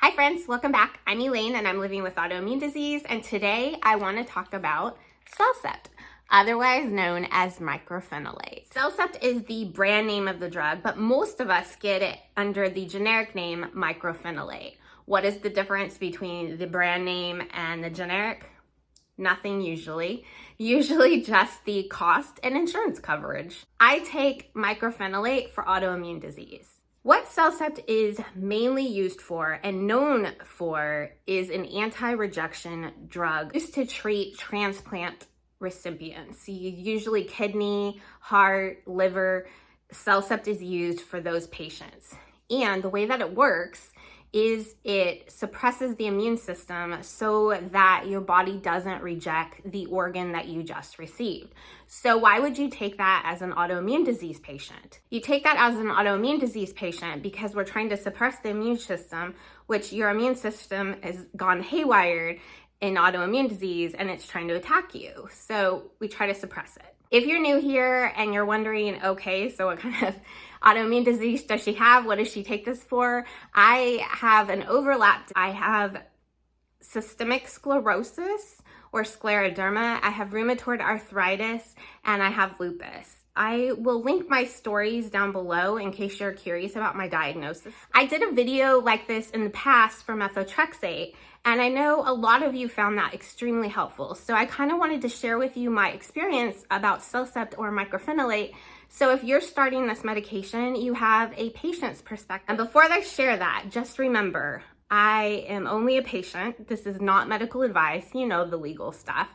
Hi friends, welcome back. I'm Elaine and I'm living with autoimmune disease, and today I want to talk about Cellcept, otherwise known as Mycophenolate. Cellcept is the brand name of the drug, but most of us get it under the generic name Mycophenolate. What is the difference between the brand name and the generic? Nothing usually. Usually just the cost and insurance coverage. I take Mycophenolate for autoimmune disease. What Cellcept is mainly used for and known for is an anti-rejection drug used to treat transplant recipients. Usually kidney, heart, liver. Cellcept is used for those patients. And the way that it works is it suppresses the immune system so that your body doesn't reject the organ that you just received. So why would you take that as an autoimmune disease patient? You take that as an autoimmune disease patient because we're trying to suppress the immune system, which your immune system has gone haywire in autoimmune disease and it's trying to attack you. So we try to suppress it. If you're new here and you're wondering, okay, so what kind of autoimmune disease does she have? What does she take this for? I have an overlap. I have systemic sclerosis or scleroderma. I have rheumatoid arthritis and I have lupus. I will link my stories down below in case you're curious about my diagnosis. I did a video like this in the past for methotrexate, and I know a lot of you found that extremely helpful. So I kind of wanted to share with you my experience about Cellcept or Mycophenolate. So if you're starting this medication, you have a patient's perspective. And before I share that, just remember, I am only a patient. This is not medical advice, you know, the legal stuff.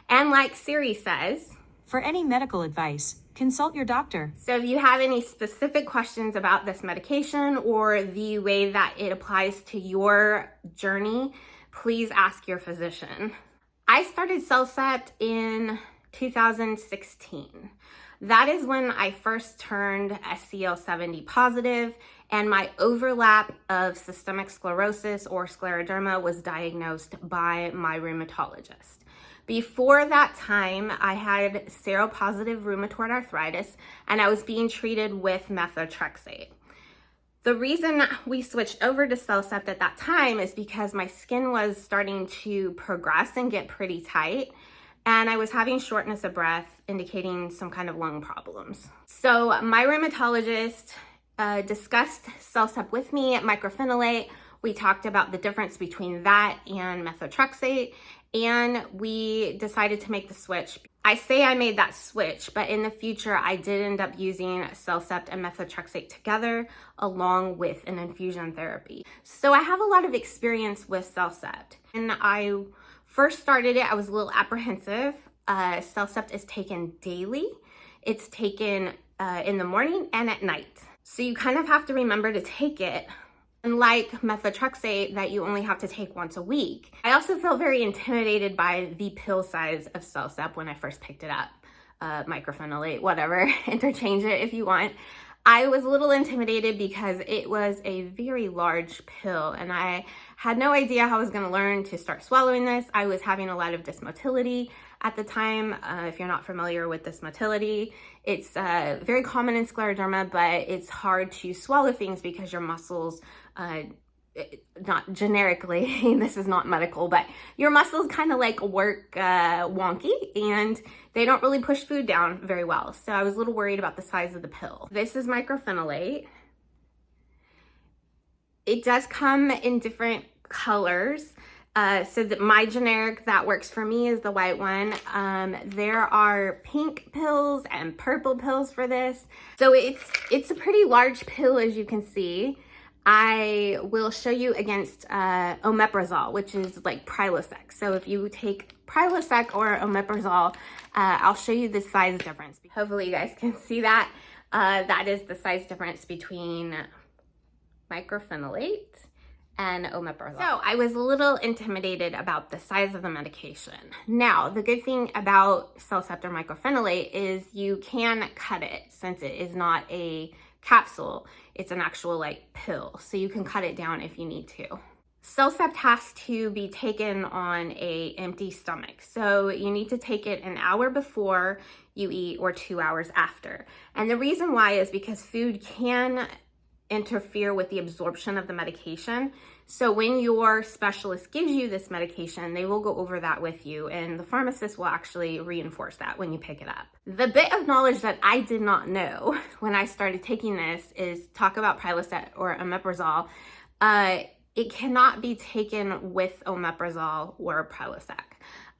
And like Siri says, for any medical advice, consult your doctor. So if you have any specific questions about this medication or the way that it applies to your journey, please ask your physician. I started Cellcept in 2016. That is when I first turned SCL70 positive and my overlap of systemic sclerosis or scleroderma was diagnosed by my rheumatologist. Before that time, I had seropositive rheumatoid arthritis and I was being treated with methotrexate. The reason we switched over to Cellcept at that time is because my skin was starting to progress and get pretty tight, and I was having shortness of breath, indicating some kind of lung problems. So my rheumatologist discussed Cellcept with me at Mycophenolate. We talked about the difference between that and methotrexate, and we decided to make the switch. I say I made that switch, but in the future, I did end up using Cellcept and methotrexate together along with an infusion therapy. So I have a lot of experience with Cellcept. And I first started it, I was a little apprehensive. Cellcept is taken daily. It's taken in the morning and at night. So you kind of have to remember to take it. Unlike methotrexate that you only have to take once a week. I also felt very intimidated by the pill size of Cellcept when I first picked it up. Mycophenolate, whatever, interchange it if you want. I was a little intimidated because it was a very large pill and I had no idea how I was going to learn to start swallowing this. I was having a lot of dysmotility at the time. If you're not familiar with dysmotility, it's very common in scleroderma, but it's hard to swallow things because your muscles, not generically, this is not medical, but your muscles kind of like work wonky and they don't really push food down very well. So I was a little worried about the size of the pill. This is Mycophenolate. It does come in different colors. So that my generic that works for me is the white one. There are pink pills and purple pills for this. So it's a pretty large pill, as you can see. I will show you against omeprazole, which is like Prilosec. So if you take Prilosec or omeprazole, I'll show you the size difference. Hopefully you guys can see that. That is the size difference between Mycophenolate and omeprazole. So I was a little intimidated about the size of the medication. Now, the good thing about Cellcept or Mycophenolate is you can cut it since it is not a capsule. It's an actual like pill. So you can cut it down if you need to. Cellcept has to be taken on an empty stomach. So you need to take it an hour before you eat or 2 hours after. And the reason why is because food can interfere with the absorption of the medication. So when your specialist gives you this medication, they will go over that with you, and the pharmacist will actually reinforce that when you pick it up. The bit of knowledge that I did not know when I started taking this is talk about Prilosec or omeprazole. It cannot be taken with omeprazole or Prilosec.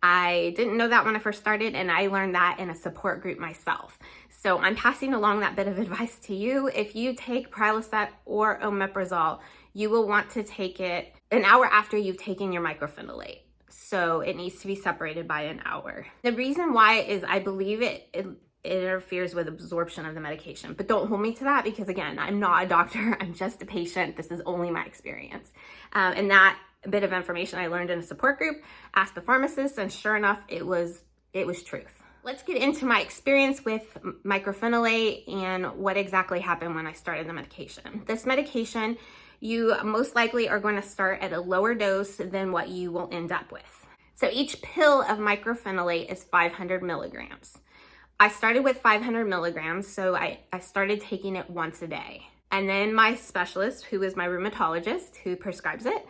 I didn't know that when I first started, and I learned that in a support group myself. So I'm passing along that bit of advice to you. If you take Prilosec or omeprazole, you will want to take it an hour after you've taken your mycophenolate. So it needs to be separated by an hour. The reason why is I believe it interferes with absorption of the medication, but don't hold me to that because again, I'm not a doctor, I'm just a patient. This is only my experience. And that bit of information I learned in a support group, asked the pharmacist, and sure enough, it was truth. Let's get into my experience with mycophenolate and what exactly happened when I started the medication. This medication, you most likely are going to start at a lower dose than what you will end up with. So each pill of mycophenolate is 500 milligrams. I started with 500 milligrams, so I started taking it once a day. And then my specialist, who is my rheumatologist, who prescribes it,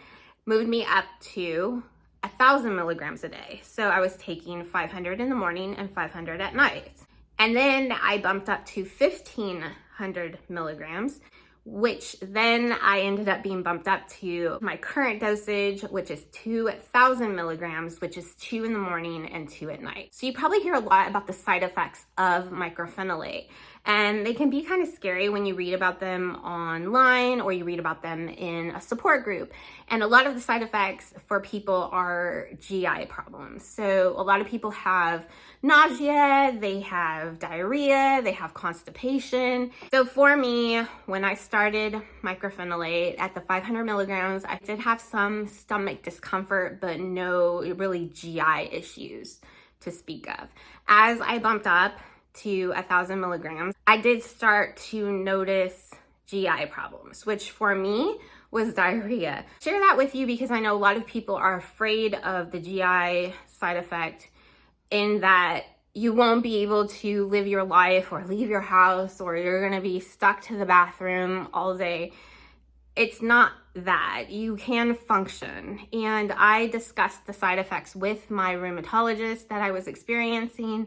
moved me up to 1,000 milligrams a day. So I was taking 500 in the morning and 500 at night. And then I bumped up to 1,500 milligrams, which then I ended up being bumped up to my current dosage, which is 2,000 milligrams, which is 2 in the morning and 2 at night. So you probably hear a lot about the side effects of mycophenolate, and they can be kind of scary when you read about them online or you read about them in a support group. And a lot of the side effects for people are GI problems. So a lot of people have nausea, they have diarrhea, they have constipation. So for me, when I started mycophenolate at the 500 milligrams, I did have some stomach discomfort, but no really GI issues to speak of. As I bumped up to 1,000 milligrams, I did start to notice GI problems, which for me was diarrhea. Share that with you because I know a lot of people are afraid of the GI side effect in that you won't be able to live your life or leave your house, or you're gonna be stuck to the bathroom all day. It's not that. You can function. And I discussed the side effects with my rheumatologist that I was experiencing,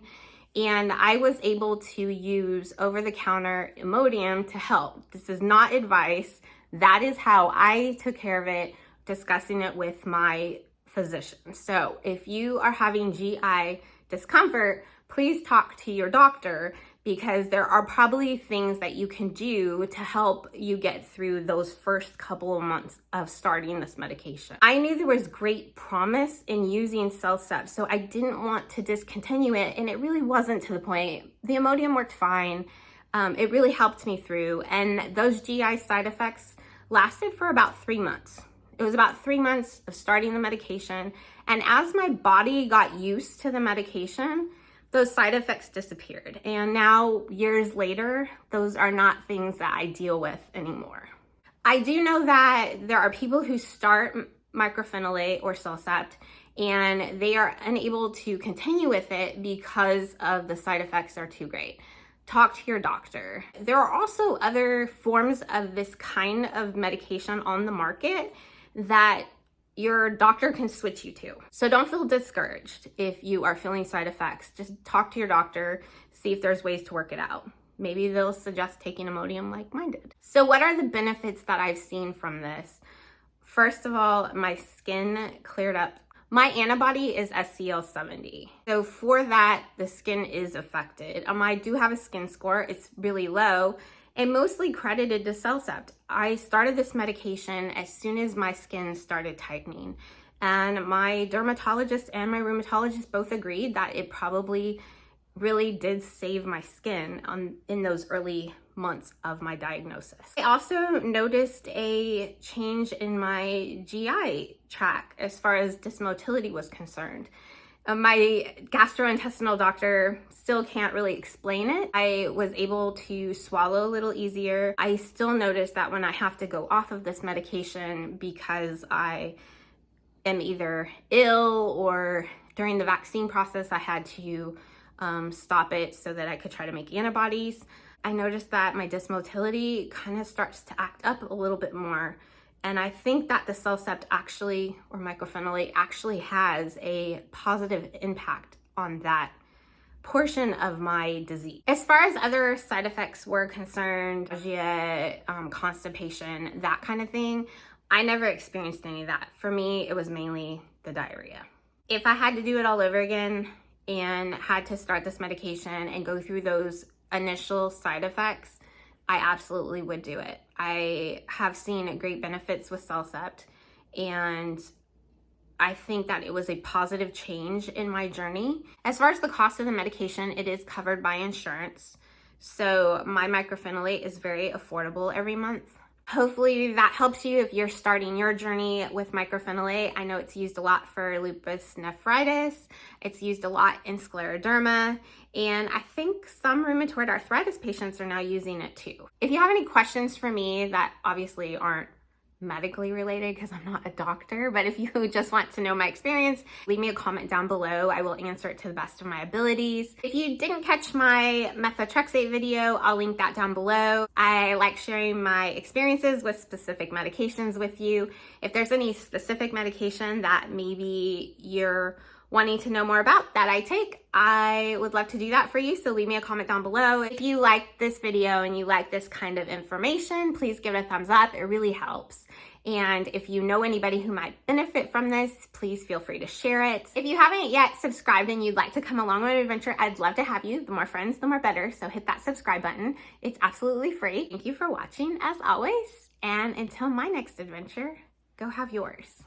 and I was able to use over-the-counter Imodium to help. This is not advice. That is how I took care of it, discussing it with my physician. So if you are having GI discomfort, please talk to your doctor because there are probably things that you can do to help you get through those first couple of months of starting this medication. I knew there was great promise in using Cellcept, so I didn't want to discontinue it, and it really wasn't to the point. The Imodium worked fine. It really helped me through, and those GI side effects lasted for about 3 months. It was about 3 months of starting the medication, and as my body got used to the medication, those side effects disappeared. And now, years later, those are not things that I deal with anymore. I do know that there are people who start mycophenolate or Cellcept and they are unable to continue with it because of the side effects are too great. Talk to your doctor. There are also other forms of this kind of medication on the market that your doctor can switch you to. So don't feel discouraged if you are feeling side effects. Just talk to your doctor, see if there's ways to work it out. Maybe they'll suggest taking Imodium like mine did. So what are the benefits that I've seen from this? First of all, my skin cleared up. My antibody is SCL70. So for that, the skin is affected. I do have a skin score. It's really low, and mostly credited to Cellcept. I started this medication as soon as my skin started tightening, and my dermatologist and my rheumatologist both agreed that it probably really did save my skin in those early months of my diagnosis. I also noticed a change in my GI tract as far as dysmotility was concerned. My gastrointestinal doctor still can't really explain it. I was able to swallow a little easier. I still notice that when I have to go off of this medication because I am either ill or during the vaccine process I had to stop it so that I could try to make antibodies. I noticed that my dysmotility kind of starts to act up a little bit more, And I think that the Cellcept actually, or mycophenolate, actually has a positive impact on that portion of my disease. As far as other side effects were concerned, nausea, constipation, that kind of thing, I never experienced any of that. For me, it was mainly the diarrhea. If I had to do it all over again and had to start this medication and go through those initial side effects, I absolutely would do it. I have seen great benefits with Cellcept, and I think that it was a positive change in my journey. As far as the cost of the medication, it is covered by insurance. So my mycophenolate is very affordable every month. Hopefully that helps you if you're starting your journey with mycophenolate. I know it's used a lot for lupus nephritis. It's used a lot in scleroderma. And I think some rheumatoid arthritis patients are now using it too. If you have any questions for me that obviously aren't medically related, because I'm not a doctor, but if you just want to know my experience, leave me a comment down below. I will answer it to the best of my abilities. If you didn't catch my methotrexate video, I'll link that down below. I like sharing my experiences with specific medications with you. If there's any specific medication that maybe you're wanting to know more about that I take, I would love to do that for you, so leave me a comment down below. If you like this video and you like this kind of information, please give it a thumbs up. It really helps. And if you know anybody who might benefit from this, please feel free to share it. If you haven't yet subscribed and you'd like to come along on an adventure, I'd love to have you. The more friends, the more better. So hit that subscribe button. It's absolutely free. Thank you for watching as always. And until my next adventure, go have yours.